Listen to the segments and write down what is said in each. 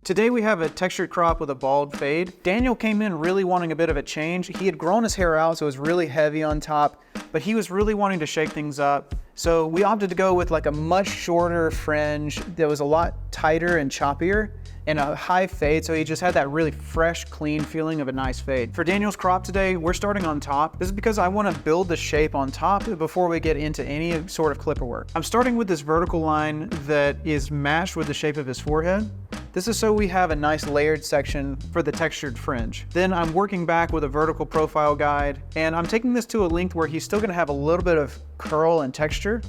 Today we have a textured crop with a bald fade. Daniel came in really wanting a bit of a change. He had grown his hair out, so it was really heavy on top, but he was really wanting to shake things up. So we opted to go with like a much shorter fringe that was a lot tighter and choppier and a high fade, so he just had that really fresh, clean feeling of a nice fade. For Daniel's crop today, we're starting on top. This is because I want to build the shape on top before we get into any sort of clipper work. I'm starting with this vertical line that is matched with the shape of his forehead. This is so we have a nice layered section for the textured fringe. Then I'm working back with a vertical profile guide, and I'm taking this to a length where he's still gonna have a little bit of curl and texture,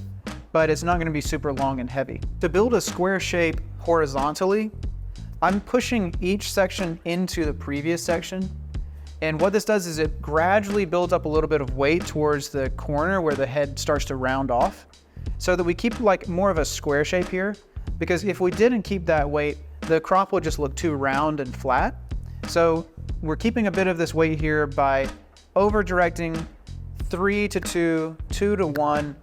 but it's not gonna be super long and heavy. To build a square shape horizontally, I'm pushing each section into the previous section. And what this does is it gradually builds up a little bit of weight towards the corner where the head starts to round off, so that we keep like more of a square shape here. Because if we didn't keep that weight, the crop will just look too round and flat. So we're keeping a bit of this weight here by over directing 3 to 2, 2 to 1,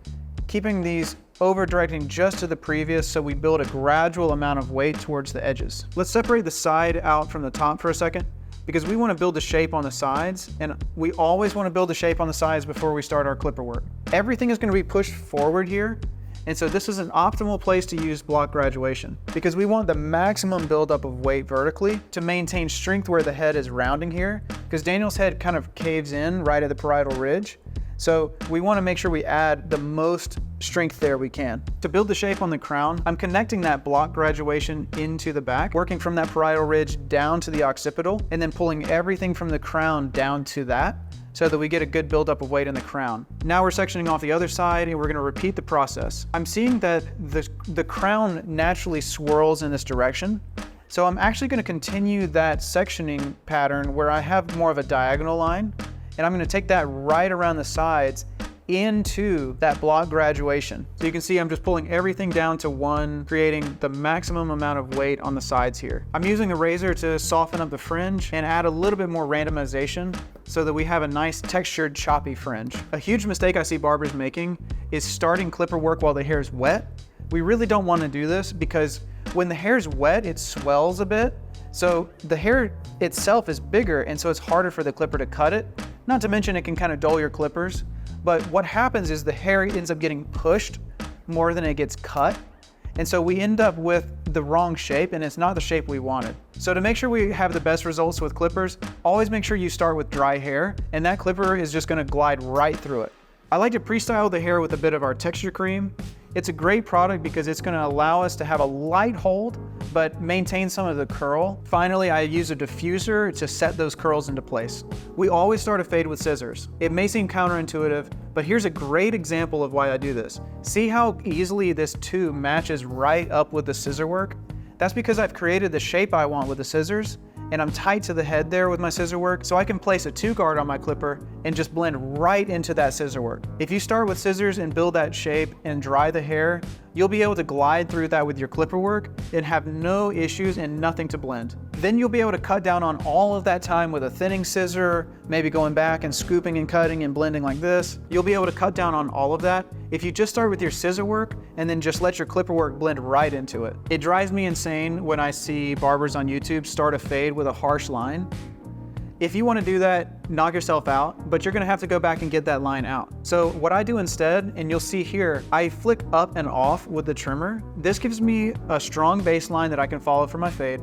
keeping these over directing just to the previous, so we build a gradual amount of weight towards the edges. Let's separate the side out from the top for a second, because we want to build the shape on the sides, and we always want to build the shape on the sides before we start our clipper work. Everything is going to be pushed forward here, and so this is an optimal place to use block graduation, because we want the maximum buildup of weight vertically to maintain strength where the head is rounding here, because Daniel's head kind of caves in right at the parietal ridge. So we want to make sure we add the most strength there we can. To build the shape on the crown, I'm connecting that block graduation into the back, working from that parietal ridge down to the occipital, and then pulling everything from the crown down to that, so that we get a good buildup of weight in the crown. Now we're sectioning off the other side, and we're gonna repeat the process. I'm seeing that the crown naturally swirls in this direction, so I'm actually gonna continue that sectioning pattern where I have more of a diagonal line, and I'm gonna take that right around the sides into that block graduation. So you can see I'm just pulling everything down to 1, creating the maximum amount of weight on the sides here. I'm using a razor to soften up the fringe and add a little bit more randomization so that we have a nice textured, choppy fringe. A huge mistake I see barbers making is starting clipper work while the hair is wet. We really don't want to do this, because when the hair is wet, it swells a bit. So the hair itself is bigger, and so it's harder for the clipper to cut it. Not to mention it can kind of dull your clippers. But what happens is the hair ends up getting pushed more than it gets cut. And so we end up with the wrong shape, and it's not the shape we wanted. So to make sure we have the best results with clippers, always make sure you start with dry hair, and that clipper is just gonna glide right through it. I like to pre-style the hair with a bit of our texture cream. It's a great product because it's gonna allow us to have a light hold, but maintain some of the curl. Finally, I use a diffuser to set those curls into place. We always start a fade with scissors. It may seem counterintuitive, but here's a great example of why I do this. See how easily this tube matches right up with the scissor work? That's because I've created the shape I want with the scissors, and I'm tight to the head there with my scissor work, so I can place a 2-guard on my clipper and just blend right into that scissor work. If you start with scissors and build that shape and dry the hair, you'll be able to glide through that with your clipper work and have no issues and nothing to blend. Then you'll be able to cut down on all of that time with a thinning scissor, maybe going back and scooping and cutting and blending like this. You'll be able to cut down on all of that if you just start with your scissor work and then just let your clipper work blend right into it. It drives me insane when I see barbers on YouTube start a fade with a harsh line. If you want to do that, knock yourself out, but you're going to have to go back and get that line out. So what I do instead, and you'll see here, I flick up and off with the trimmer. This gives me a strong baseline that I can follow for my fade,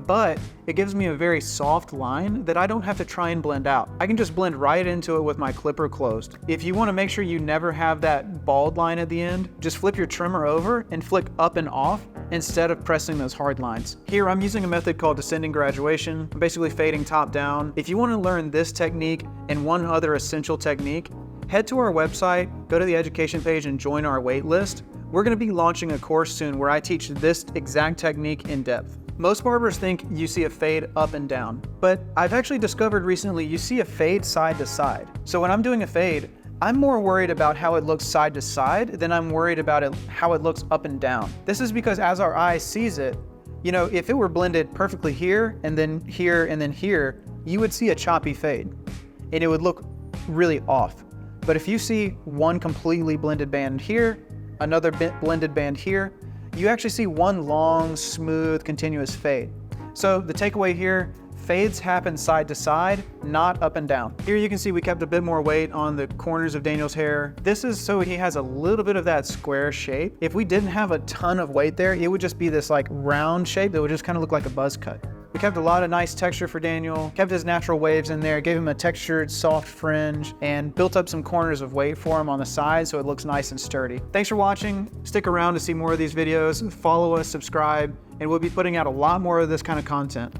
but it gives me a very soft line that I don't have to try and blend out. I can just blend right into it with my clipper closed. If you want to make sure you never have that bald line at the end, just flip your trimmer over and flick up and off instead of pressing those hard lines. Here I'm using a method called descending graduation. I'm basically fading top down. If you want to learn this technique and one other essential technique, head to our website, go to the education page and join our wait list. We're going to be launching a course soon where I teach this exact technique in depth. Most barbers think you see a fade up and down, but I've actually discovered recently you see a fade side to side. So when I'm doing a fade, I'm more worried about how it looks side to side than I'm worried about how it looks up and down. This is because as our eye sees it, you know, if it were blended perfectly here and then here and then here, you would see a choppy fade and it would look really off. But if you see one completely blended band here, another blended band here, you actually see one long, smooth, continuous fade. So the takeaway here, fades happen side to side, not up and down. Here you can see we kept a bit more weight on the corners of Daniel's hair. This is so he has a little bit of that square shape. If we didn't have a ton of weight there, it would just be this like round shape that would just kind of look like a buzz cut. We kept a lot of nice texture for Daniel, kept his natural waves in there, gave him a textured soft fringe, and built up some corners of weight for him on the side so it looks nice and sturdy. Thanks for watching. Stick around to see more of these videos. Follow us, subscribe, and we'll be putting out a lot more of this kind of content.